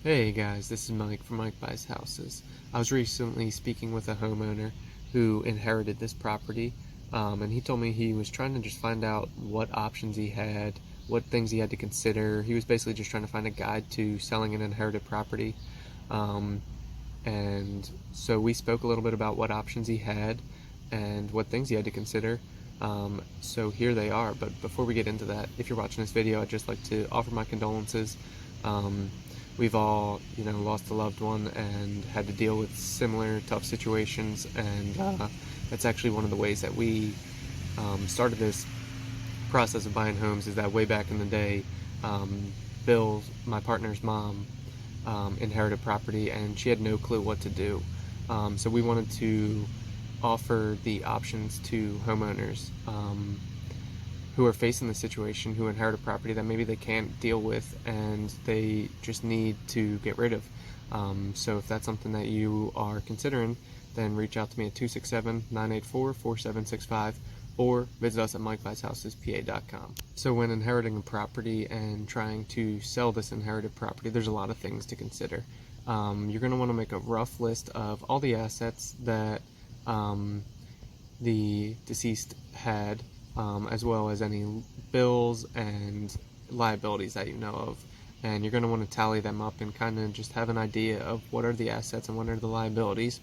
Hey guys, this is Mike from Mike Buys Houses. I was recently speaking with a homeowner who inherited this property, and he told me he was trying to just find out what options he had, what things he had to consider. He was basically just trying to find a guide to selling an inherited property. Um, and so we spoke a little bit about what options he had and what things he had to consider. So here they are. But before we get into that, if you're watching this video, I'd just like to offer my condolences. Um, we've all, lost a loved one and had to deal with similar tough situations, and that's actually one of the ways that we started this process of buying homes. Is that way back in the day, Bill, my partner's mom, inherited property, and she had no clue what to do. So we wanted to offer the options to homeowners who are facing the situation, who inherit a property that maybe they can't deal with and they just need to get rid of. So if that's something that you are considering, then reach out to me at 267-984-4765 or visit us at MikeBuysHousesPA.com. So when inheriting a property and trying to sell this inherited property, there's a lot of things to consider. You're going to want to make a rough list of all the assets that the deceased had, as well as any bills and liabilities that you know of. And you're going to want to tally them up and kind of just have an idea of what are the assets and what are the liabilities.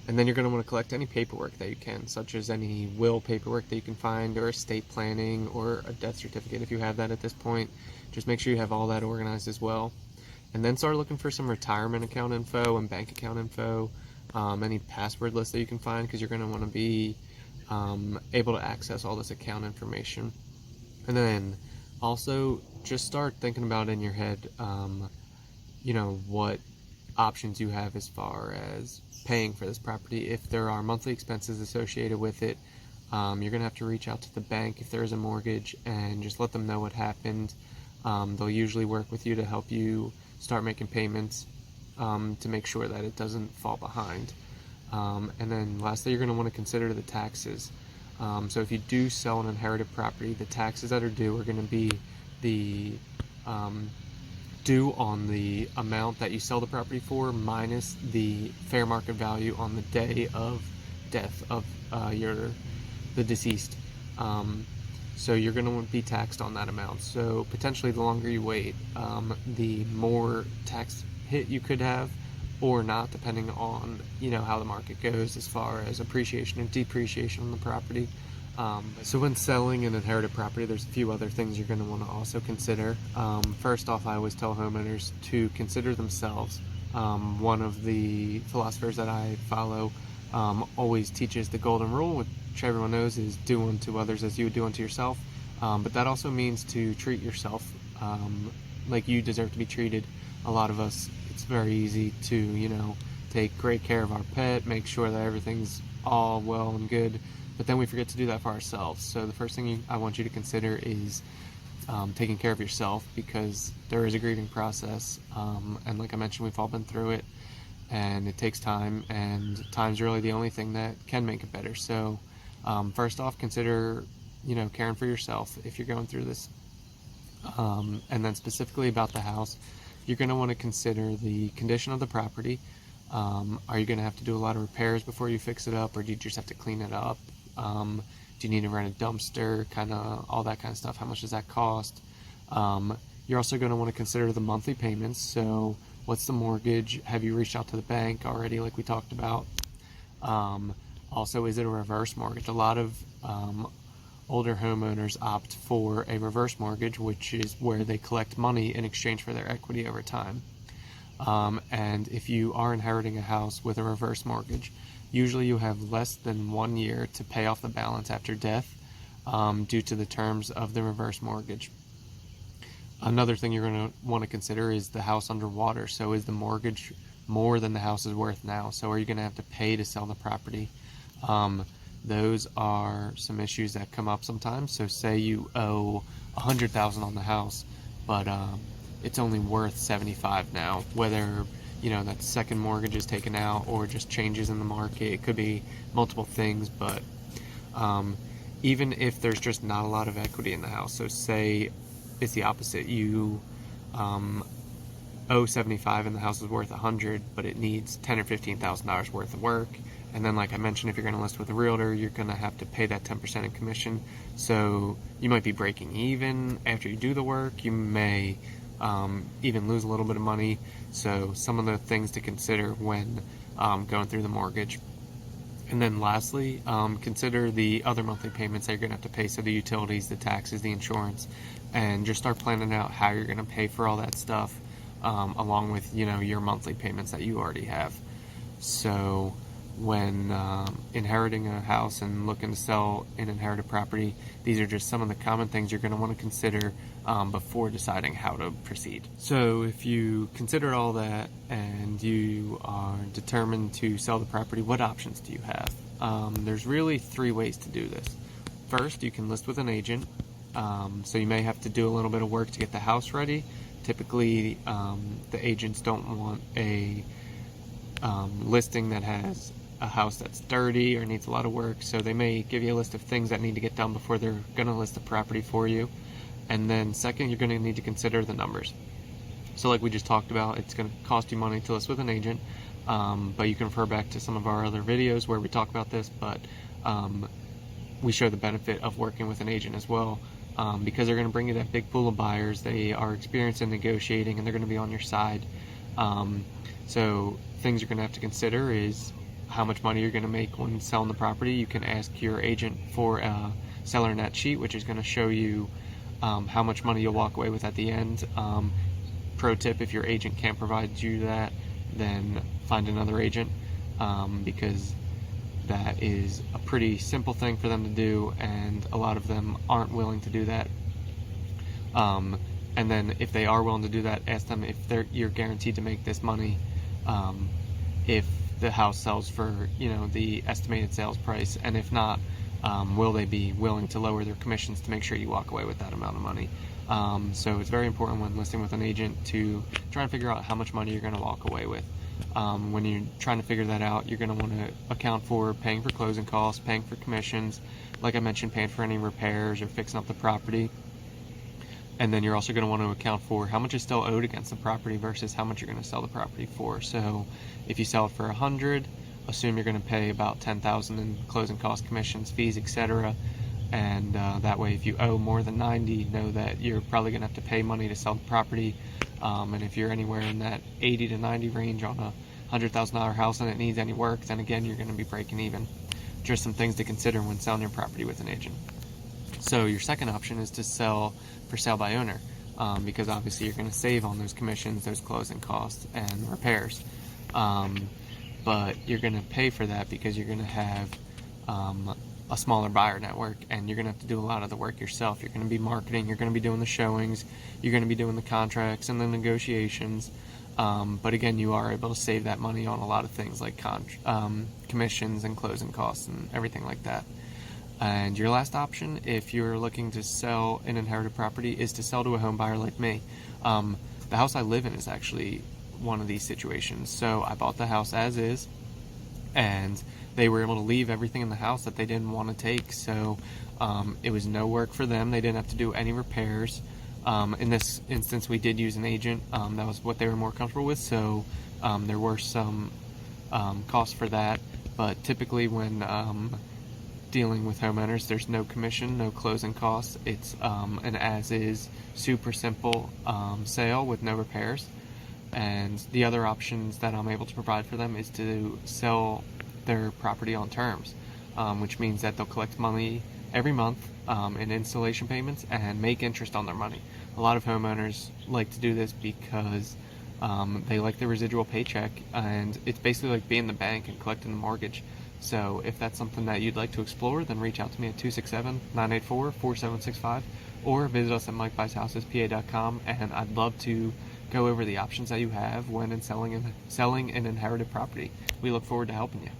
And then you're going to want to collect any paperwork that you can, such as any will paperwork that you can find, or estate planning, or a death certificate if you have that at this point. Just make sure you have all that organized as well. And then start looking for some retirement account info and bank account info, any password list that you can find, because you're going to want to be able to access all this account information. And then also just start thinking about in your head, what options you have as far as paying for this property. If there are monthly expenses associated with it, you're going to have to reach out to the bank if there is a mortgage and just let them know what happened. They'll usually work with you to help you start making payments to make sure that it doesn't fall behind. And then lastly, you're going to want to consider the taxes. So if you do sell an inherited property, the taxes that are due are going to be the due on the amount that you sell the property for minus the fair market value on the day of death of the deceased. So you're going to be taxed on that amount. So potentially the longer you wait, the more tax hit you could have, or not, depending on how the market goes as far as appreciation and depreciation on the property. So when selling an inherited property, there's a few other things you're going to want to also consider. First off, I always tell homeowners to consider themselves. One of the philosophers that I follow always teaches the golden rule, which everyone knows is do unto others as you would do unto yourself. But that also means to treat yourself like you deserve to be treated. A lot of us, it's very easy to, take great care of our pet, make sure that everything's all well and good, but then we forget to do that for ourselves. So the first thing I want you to consider is taking care of yourself, because there is a grieving process, and like I mentioned, we've all been through it, and it takes time, and time's really the only thing that can make it better. So first off, consider caring for yourself if you're going through this. And then specifically about the house, you're going to want to consider the condition of the property. Are you going to have to do a lot of repairs before you fix it up, or do you just have to clean it up? Do you need to rent a dumpster, kind of all that kind of stuff? How much does that cost? You're also going to want to consider the monthly payments. So what's the mortgage? Have you reached out to the bank already, like we talked about? Also, is it a reverse mortgage? A lot of older homeowners opt for a reverse mortgage, which is where they collect money in exchange for their equity over time. And if you are inheriting a house with a reverse mortgage, usually you have less than 1 year to pay off the balance after death, due to the terms of the reverse mortgage. Another thing you're going to want to consider is the house underwater. So is the mortgage more than the house is worth now? So are you going to have to pay to sell the property? Those are some issues that come up sometimes. So say you owe $100,000 on the house, but it's only worth $75,000 now. Whether that second mortgage is taken out or just changes in the market, it could be multiple things. But even if there's just not a lot of equity in the house, so say it's the opposite, you owe 75 and the house is worth 100, but it needs $10,000 or $15,000 worth of work. And then, like I mentioned, if you're going to list with a realtor, you're going to have to pay that 10% in commission. So you might be breaking even after you do the work. You may even lose a little bit of money. So some of the things to consider when going through the mortgage. And then lastly, consider the other monthly payments that you're going to have to pay. So the utilities, the taxes, the insurance, and just start planning out how you're going to pay for all that stuff, along with, your monthly payments that you already have. So when inheriting a house and looking to sell an inherited property, these are just some of the common things you're going to want to consider before deciding how to proceed. So if you consider all that and you are determined to sell the property, what options do you have? There's really 3 ways to do this. First, you can list with an agent. So you may have to do a little bit of work to get the house ready. Typically, the agents don't want a listing that has a house that's dirty or needs a lot of work, so they may give you a list of things that need to get done before they're going to list the property for you. And then second, you're going to need to consider the numbers. So like we just talked about, it's going to cost you money to list with an agent, but you can refer back to some of our other videos where we talk about this, but we show the benefit of working with an agent as well, because they're going to bring you that big pool of buyers. They are experienced in negotiating and they're going to be on your side. So things you're going to have to consider is how much money you're going to make when selling the property. You can ask your agent for a seller net sheet, which is going to show you how much money you'll walk away with at the end. Pro tip, if your agent can't provide you that, then find another agent, because that is a pretty simple thing for them to do, and a lot of them aren't willing to do that. And then if they are willing to do that, ask them if you're guaranteed to make this money if the house sells for the estimated sales price, and if not, will they be willing to lower their commissions to make sure you walk away with that amount of money. So it's very important when listing with an agent to try and figure out how much money you're going to walk away with. When you're trying to figure that out, you're going to want to account for paying for closing costs, paying for commissions, like I mentioned, paying for any repairs or fixing up the property. And then you're also going to want to account for how much is still owed against the property versus how much you're going to sell the property for. So if you sell it for $100, assume you're going to pay about $10,000 in closing costs, commissions, fees, etc. And that way, if you owe more than $90, know that you're probably going to have to pay money to sell the property. And if you're anywhere in that $80 to $90 range on a $100,000 house and it needs any work, then again, you're going to be breaking even. Just some things to consider when selling your property with an agent. So your second option is to sell for sale by owner, because obviously you're going to save on those commissions, those closing costs, and repairs. But you're going to pay for that because you're going to have a smaller buyer network, and you're going to have to do a lot of the work yourself. You're going to be marketing, you're going to be doing the showings, you're going to be doing the contracts and the negotiations. But again, you are able to save that money on a lot of things like commissions and closing costs and everything like that. And your last option, if you're looking to sell an inherited property, is to sell to a home buyer like me. The house I live in is actually one of these situations. So I bought the house as is, and they were able to leave everything in the house that they didn't want to take. So it was no work for them. They didn't have to do any repairs. In this instance, we did use an agent. That was what they were more comfortable with. So there were some costs for that. But typically when dealing with homeowners, there's no commission, no closing costs. It's an as-is, super simple sale with no repairs. And the other options that I'm able to provide for them is to sell their property on terms, which means that they'll collect money every month in installation payments and make interest on their money. A lot of homeowners like to do this because they like the residual paycheck, and it's basically like being the bank and collecting the mortgage. So if that's something that you'd like to explore, then reach out to me at 267-984-4765 or visit us at MikeBuysHousesPA.com, and I'd love to go over the options that you have when selling an inherited property. We look forward to helping you.